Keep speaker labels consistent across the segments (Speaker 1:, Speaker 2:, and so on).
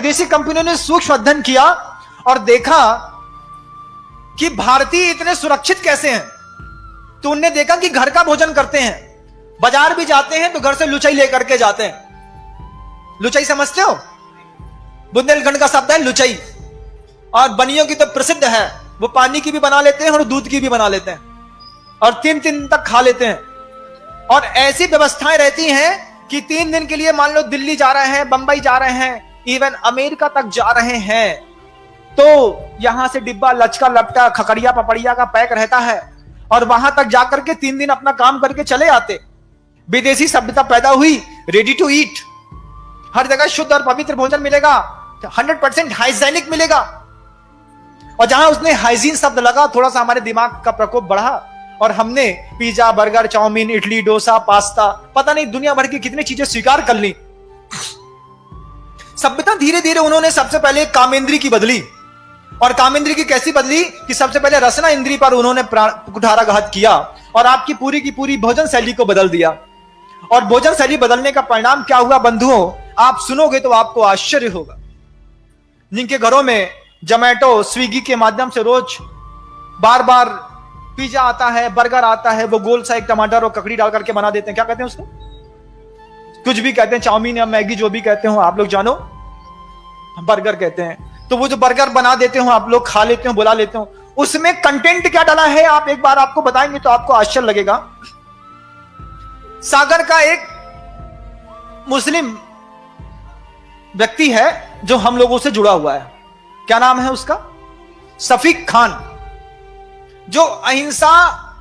Speaker 1: विदेशी कंपनियों ने सूक्ष्म अध्ययन किया और देखा कि भारतीय इतने सुरक्षित कैसे हैं। तो उनने देखा कि घर का भोजन करते हैं, बाजार भी जाते हैं तो घर से लुचाई लेकर के जाते हैं। लुचाई समझते हो? बुंदेलखंड का शब्द है लुचाई, और बनियों की तो प्रसिद्ध है, वो पानी की भी बना लेते हैं और दूध की भी बना लेते हैं और 3 दिन तक खा लेते हैं। और ऐसी व्यवस्थाएं रहती हैं कि 3 दिन के लिए मान लो दिल्ली जा रहे हैं, बंबई जा रहे हैं, इवन अमेरिका तक जा रहे हैं, तो यहां से डिब्बा लचका लपटा खकड़िया पपड़िया का पैक रहता है और वहां तक जाकर के 3 दिन अपना काम करके चले आते। विदेशी सभ्यता पैदा हुई, रेडी टू ईट, हर जगह शुद्ध और पवित्र भोजन मिलेगा, 100% हाइजीनिक मिलेगा। और जहां उसने हाइजीन शब्द लगा, थोड़ा सा हमारे दिमाग का प्रकोप बढ़ा और हमने pizza, burger, chowmein, idli, dosa, pasta, पता नहीं दुनिया भर की कितनी चीजें स्वीकार कर ली। सभ्यता धीरे धीरे उन्होंने सबसे पहले कामेंद्री की बदली, और कामेंद्री की कैसी बदली कि सबसे पहले रसना इंद्री पर उन्होंने कुठाराघात किया और आपकी पूरी की पूरी भोजन शैली को बदल दिया। और भोजन शैली बदलने का परिणाम क्या हुआ बंधुओं, आप सुनोगे तो आपको आश्चर्य होगा। जिनके घरों में जोमैटो, स्विगी के माध्यम से रोज बार बार पिज्जा आता है, बर्गर आता है, वो गोल सा एक टमाटर और ककड़ी डाल करके बना देते हैं, क्या कहते हैं उसको, कुछ भी कहते हैं, चाउमीन या मैगी जो भी कहते हो आप लोग जानो, बर्गर कहते हैं। तो वो जो बर्गर बना देते हो आप लोग, खा लेते हो, बुला लेते हो, उसमें कंटेंट क्या डाला है आप एक बार आपको बताएंगे तो आपको आश्चर्य लगेगा। सागर का एक मुस्लिम व्यक्ति है जो हम लोगों से जुड़ा हुआ है, क्या नाम है उसका, शफीक खान, जो अहिंसा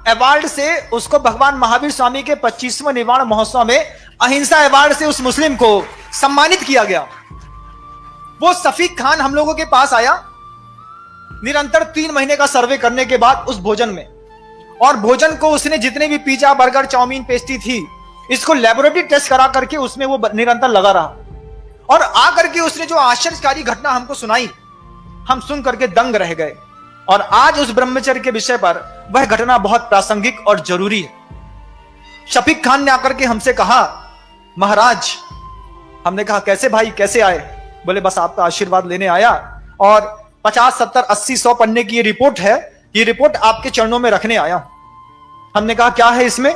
Speaker 1: अवार्ड से उसको भगवान महावीर स्वामी के 25वें निर्वाण महोत्सव में अहिंसा अवार्ड से उस मुस्लिम को सम्मानित किया गया। वो शफीक खान हम लोगों के पास आया निरंतर 3 महीने का सर्वे करने के बाद उस भोजन में, और भोजन को उसने जितने भी पिज्जा, बर्गर, चाउमीन, पेस्ट्री थी, इसको लेबोरेटरी टेस्ट करा करके उसमें वो निरंतर लगा रहा और आकर के उसने जो आश्चर्यकारी घटना हमको सुनाई, हम सुन करके दंग रह गए। और आज उस ब्रह्मचर्य के विषय पर वह घटना बहुत प्रासंगिक और जरूरी है। शफीक खान ने आकर के हमसे कहा, महाराज, हमने कहा कैसे भाई, कैसे आए? बोले बस आपका आशीर्वाद लेने आया और 50, 70, 80, 100 पन्ने की ये रिपोर्ट है, ये रिपोर्ट आपके चरणों में रखने आया। हमने कहा क्या है इसमें?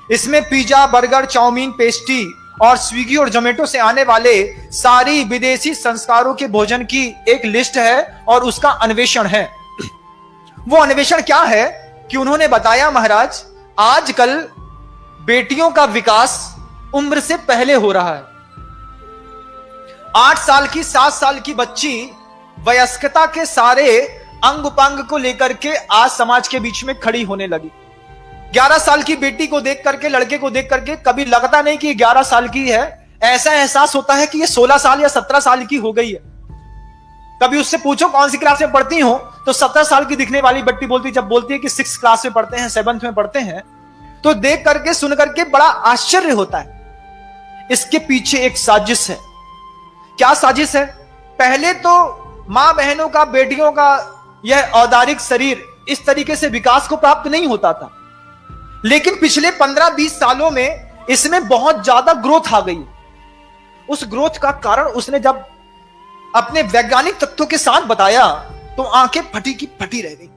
Speaker 1: इसमें पिज्जा, बर्गर, चाउमीन, पेस्ट्री और स्विगी और जोमेटो से आने वाले सारी विदेशी संस्कारों के भोजन की एक लिस्ट है और उसका अन्वेषण है। वो अन्वेषण क्या है कि उन्होंने बताया, महाराज, आजकल बेटियों का विकास उम्र से पहले हो रहा है। 8 साल की, 7 साल की बच्ची वयस्कता के सारे अंग उपांग को लेकर के आज समाज के बीच में खड़ी होने लगी। 11 साल की बेटी को देख करके, लड़के को देख करके कभी लगता नहीं कि 11 साल की है, ऐसा एहसास होता है कि ये 16 साल या 17 साल की हो गई है। कभी उससे पूछो कौन सी क्लास में पढ़ती हो, तो 17 साल की दिखने वाली बच्ची बोलती, जब बोलती है कि 6th क्लास में पढ़ते हैं, 7th में पढ़ते हैं, तो देख करके सुन करके बड़ा आश्चर्य होता है। इसके पीछे एक साजिश है। क्या साजिश है? पहले तो मां बहनों का, बेटियों का यह औदारिक शरीर इस तरीके से विकास को प्राप्त नहीं होता था, लेकिन पिछले 15-20 सालों में इसमें बहुत ज्यादा ग्रोथ आ गई। उस ग्रोथ का कारण उसने जब अपने वैज्ञानिक तथ्यों के साथ बताया तो आंखें फटी की फटी रह गई।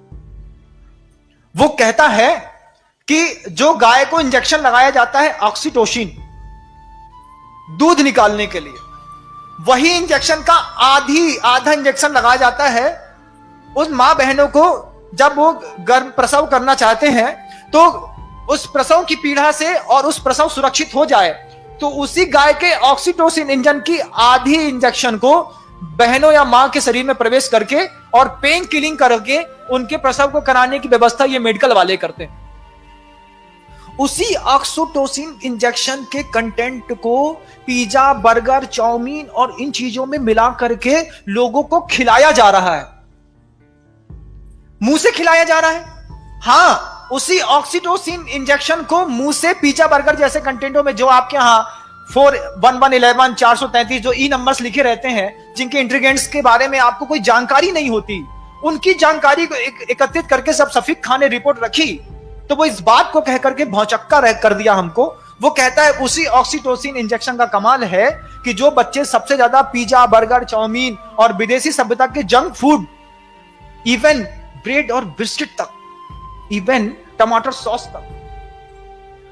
Speaker 1: वो कहता है कि जो गाय को इंजेक्शन लगाया जाता है ऑक्सीटोसिन दूध निकालने के लिए, वही इंजेक्शन का आधा इंजेक्शन लगाया जाता है उस मां बहनों को जब वो गर्भ प्रसव करना चाहते हैं, तो उस प्रसव की पीड़ा से और उस प्रसव सुरक्षित हो जाए, तो उसी गाय के ऑक्सीटोसिन इंजन की आधी इंजेक्शन को बहनों या मां के शरीर में प्रवेश करके और पेन किलिंग करके उनके प्रसव को कराने की व्यवस्था ये मेडिकल वाले करते हैं। उसी ऑक्सीटोसिन इंजेक्शन के कंटेंट को पिज्जा, बर्गर, चाउमीन और इन चीजों में मिला करके लोगों को खिलाया जा रहा है, मुंह से खिलाया जा रहा है। हां, उसी ऑक्सीटोसिन इंजेक्शन को मुंह से पिज्जा, बर्गर जैसे कंटेंटों में जो आपके यहां 41111 433 जो ई नंबर्स लिखे रहते हैं, जिनके इंग्रेडिएंट्स के बारे में आपको कोई जानकारी नहीं होती, उनकी जानकारी को एकत्रित करके सब शफीक खान ने रिपोर्ट रखी, तो वो इस बात को कह करके भौचक्का कर दिया हमको। वो कहता है उसी ऑक्सीटोसिन इंजेक्शन का कमाल है कि जो बच्चे सबसे ज्यादा पिज्जा, बर्गर, चाउमीन और विदेशी सभ्यता के जंक फूड, इवन ब्रेड और बिस्किट तक, इवन टमाटर सॉस तक,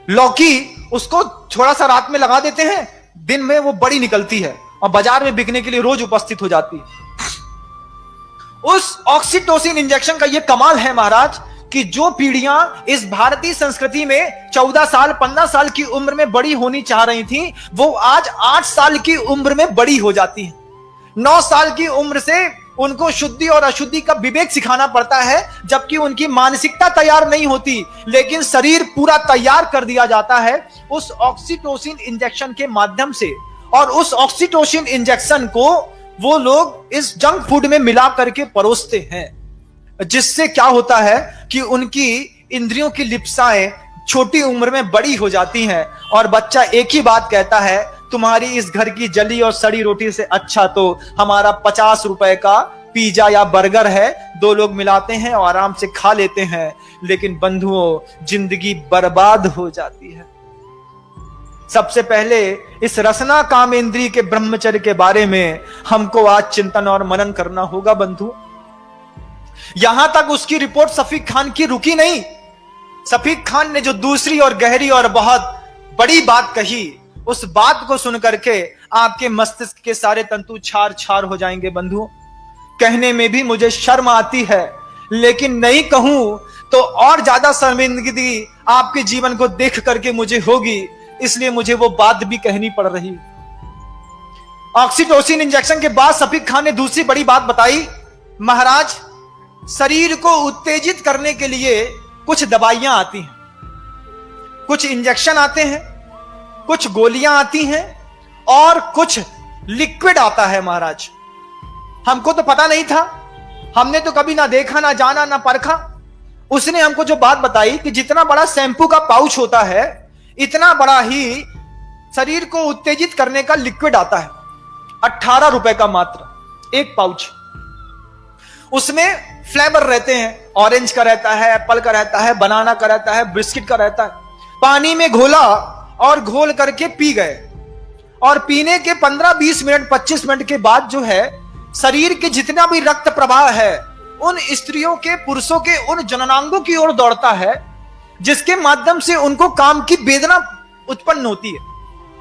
Speaker 1: लौकी उसको थोड़ा सा रात में लगा देते हैं, दिन में वो बड़ी निकलती है और बाजार में बिकने के लिए रोज उपस्थित हो जाती है। उस ऑक्सीटोसिन इंजेक्शन का ये कमाल है महाराज कि जो पीढ़ियां इस भारतीय संस्कृति में 14 साल 15 साल की उम्र में बड़ी होनी चाह रही थी, वो आज 8 साल की उम्र में बड़ी हो जाती है। 9 साल की उम्र से उनको शुद्धि और अशुद्धि का विवेक सिखाना पड़ता है, जबकि उनकी मानसिकता तैयार नहीं होती, लेकिन शरीर पूरा तैयार कर दिया जाता है उस ऑक्सीटोसिन इंजेक्शन के माध्यम से। और उस ऑक्सीटोसिन इंजेक्शन को वो लोग इस जंक फूड में मिला करके परोसते हैं, जिससे क्या होता है कि उनकी इंद्रियों की लिप्साएं छोटी उम्र में बड़ी हो जाती हैं और बच्चा एक ही बात कहता है, तुम्हारी इस घर की जली और सड़ी रोटी से अच्छा तो हमारा 50 रुपए का पिज्जा या बर्गर है, 2 लोग मिलाते हैं और आराम से खा लेते हैं। लेकिन बंधुओं, जिंदगी बर्बाद हो जाती है। सबसे पहले इस रसना काम इंद्रिय के ब्रह्मचर्य के बारे में हमको आज चिंतन और मनन करना होगा बंधु। यहां तक उसकी रिपोर्ट सफीक खान की रुकी नहीं। सफीक खान ने जो दूसरी और गहरी और बहुत बड़ी बात कही, उस बात को सुन करके आपके मस्तिष्क के सारे तंतु छार छार हो जाएंगे बंधु। कहने में भी मुझे शर्म आती है, लेकिन नहीं कहूं तो और ज्यादा शर्मिंदगी आपके जीवन को देख करके मुझे होगी, इसलिए मुझे वो बात भी कहनी पड़ रही। ऑक्सीटोसिन इंजेक्शन के बाद सफीक खान ने दूसरी बड़ी बात बताई। महाराज, शरीर को उत्तेजित करने के लिए कुछ दवाइयां आती हैं, कुछ इंजेक्शन आते हैं, कुछ गोलियां आती हैं और कुछ लिक्विड आता है। महाराज, हमको तो पता नहीं था, हमने तो कभी ना देखा, ना जाना, ना परखा। उसने हमको जो बात बताई कि जितना बड़ा शैंपू का पाउच होता है, इतना बड़ा ही शरीर को उत्तेजित करने का लिक्विड आता है। 18 रुपए का मात्र एक पाउच। उसमें फ्लेवर रहते हैं, ऑरेंज का रहता है, एप्पल का रहता है, बनाना का रहता है, बिस्किट का रहता है। पानी में घोला और घोल करके पी गए, और पीने के 15-20 मिनट 25 मिनट के बाद जो है, शरीर के जितना भी रक्त प्रवाह है उन स्त्रियों के, पुरुषों के उन जननांगों की ओर दौड़ता है, जिसके माध्यम से उनको काम की वेदना उत्पन्न होती है।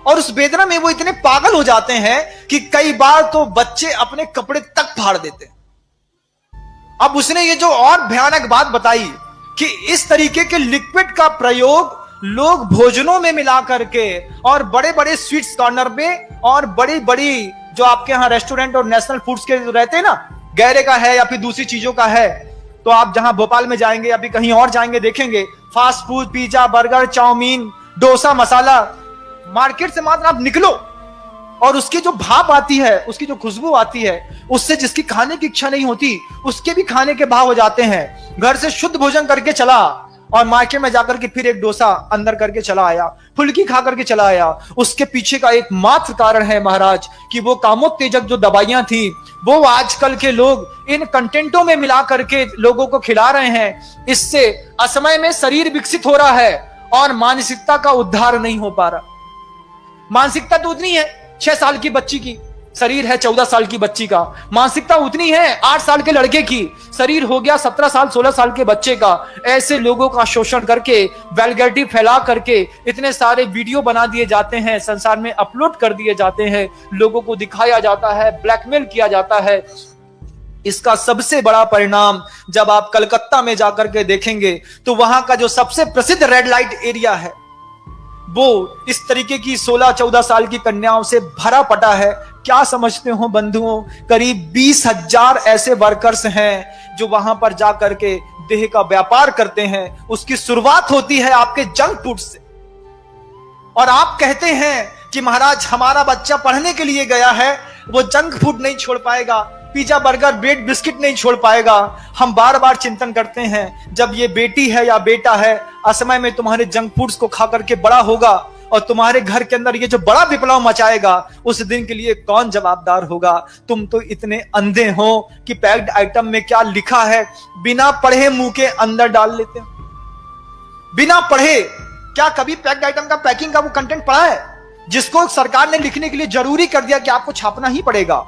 Speaker 1: और उस वेदना में वो इतने पागल हो जाते हैं कि कई बार तो बच्चे अपने कपड़े तक फाड़ देते हैं। अब उसने ये जो और भयानक बात बताई कि इस तरीके के लिक्विड का प्रयोग लोग भोजनों में मिला करके, और बड़े बड़े स्वीट्स कॉर्नर में और बड़ी बड़ी जो आपके यहाँ रेस्टोरेंट और नेशनल फूड्स के रहते हैं ना, गैरे का है या फिर दूसरी चीजों का है, तो आप जहां भोपाल में जाएंगे या फिर कहीं और जाएंगे, देखेंगे fast food, pizza, burger, chowmein, dosa, masala, market से मात्र आप निकलो और उसकी जो भाप आती है, उसकी जो खुशबू आती है, उससे जिसकी खाने की इच्छा नहीं होती उसके भी खाने के भाव हो जाते हैं। घर से शुद्ध भोजन करके चला और मार्केट में जाकर के फिर एक डोसा अंदर करके चला आया, फुल्की खा करके चला आया। उसके पीछे का एकमात्र कारण है महाराज कि वो कामोत्तेजक जो दवाइयां थी वो आजकल के लोग इन कंटेंटों में मिला करके लोगों को खिला रहे हैं। इससे असमय में शरीर विकसित हो रहा है और मानसिकता का उद्धार नहीं हो पा रहा। मानसिकता तो उतनी है 6 साल की बच्ची की, शरीर है 14 साल की बच्ची का। मानसिकता उतनी है 8 साल के लड़के की, शरीर हो गया 17 साल 16 साल के बच्चे का। ऐसे लोगों का शोषण करके, वल्गैरिटी फैला करके इतने सारे वीडियो बना दिए जाते हैं, संसार में अपलोड कर दिए जाते हैं, लोगों को दिखाया जाता है, ब्लैकमेल किया जाता है। इसका सबसे बड़ा परिणाम जब आप कलकत्ता में जाकर के देखेंगे तो वहां का जो सबसे प्रसिद्ध रेड लाइट एरिया है वो इस तरीके की 16-14 साल की कन्याओं से भरा पटा है। क्या समझते हो बंधुओं, करीब 20,000 ऐसे वर्कर्स हैं जो वहां पर जाकर के देह का व्यापार करते हैं। उसकी शुरुआत होती है आपके जंक फूड से, और आप कहते हैं कि महाराज हमारा बच्चा पढ़ने के लिए गया है, वो जंक फूड नहीं छोड़ पाएगा, पिज्जा, बर्गर, ब्रेड, बिस्किट नहीं छोड़ पाएगा। हम बार बार चिंतन करते हैं, जब ये बेटी है या बेटा है असमय में तुम्हारे जंक फूड्स को खा करके बड़ा होगा और तुम्हारे घर के अंदर ये जो बड़ा विप्लव मचाएगा, उस दिन के लिए कौन जवाबदार होगा? तुम तो इतने अंधे हो कि पैक्ड आइटम में क्या लिखा है बिना पढ़े मुंह के अंदर डाल लेते हो। बिना पढ़े क्या कभी पैक्ड आइटम का पैकिंग का वो कंटेंट पढ़ा है? जिसको सरकार ने लिखने के लिए जरूरी कर दिया कि आपको छापना ही पड़ेगा,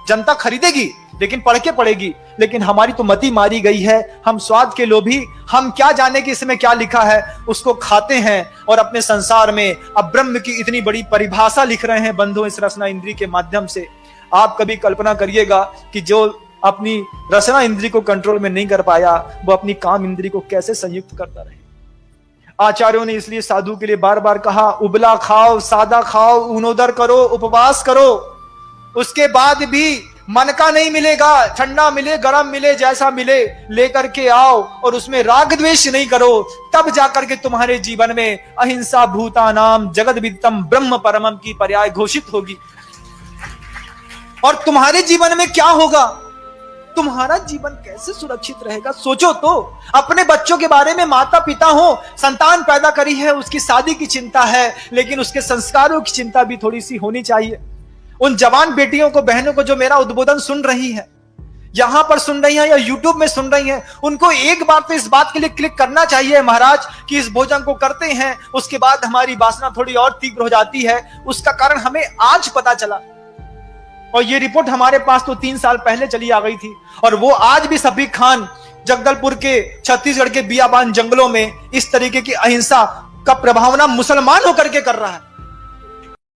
Speaker 1: जनता खरीदेगी लेकिन पढ़ के पड़ेगी। लेकिन हमारी तो मति मारी गई है, हम स्वाद के लोभी, हम क्या जाने कि इसमें क्या लिखा है, उसको खाते हैं और अपने संसार में अब ब्रह्म की इतनी बड़ी परिभाषा लिख रहे हैं बंधुओं इस रसना इंद्री के माध्यम से। आप कभी कल्पना करिएगा कि जो अपनी रसना इंद्री को कंट्रोल में नहीं कर पाया, वो अपनी काम इंद्री को कैसे संयुक्त करता रहे। आचार्यों ने इसलिए साधु के लिए बार बार कहा, उबला खाओ, सादा खाओ, ऊनोदर करो, उपवास करो, उसके बाद भी मन का नहीं मिलेगा, ठंडा मिले गरम मिले जैसा मिले लेकर के आओ और उसमें राग द्वेष नहीं करो, तब जाकर के तुम्हारे जीवन में अहिंसा भूतानाम जगद विदितम ब्रह्म परमम की पर्याय घोषित होगी। और तुम्हारे जीवन में क्या होगा, तुम्हारा जीवन कैसे सुरक्षित रहेगा, सोचो तो। अपने बच्चों के बारे में माता पिता हो, संतान पैदा करी है, उसकी शादी की चिंता है, लेकिन उसके संस्कारों की चिंता भी थोड़ी सी होनी चाहिए। उन जवान बेटियों को, बहनों को जो मेरा उद्बोधन सुन रही है, यहां पर सुन रही हैं या यूट्यूब में सुन रही हैं, उनको एक बार तो इस बात के लिए क्लिक करना चाहिए महाराज कि इस भोजन को करते हैं उसके बाद हमारी वासना थोड़ी और तीव्र हो जाती है। उसका कारण हमें आज पता चला और ये रिपोर्ट हमारे पास तो 3 साल पहले चली आ गई थी, और वो आज भी सफीक खान जगदलपुर के छत्तीसगढ़ के बियाबान जंगलों में इस तरीके की अहिंसा का प्रभावना मुसलमान होकर के कर रहा है।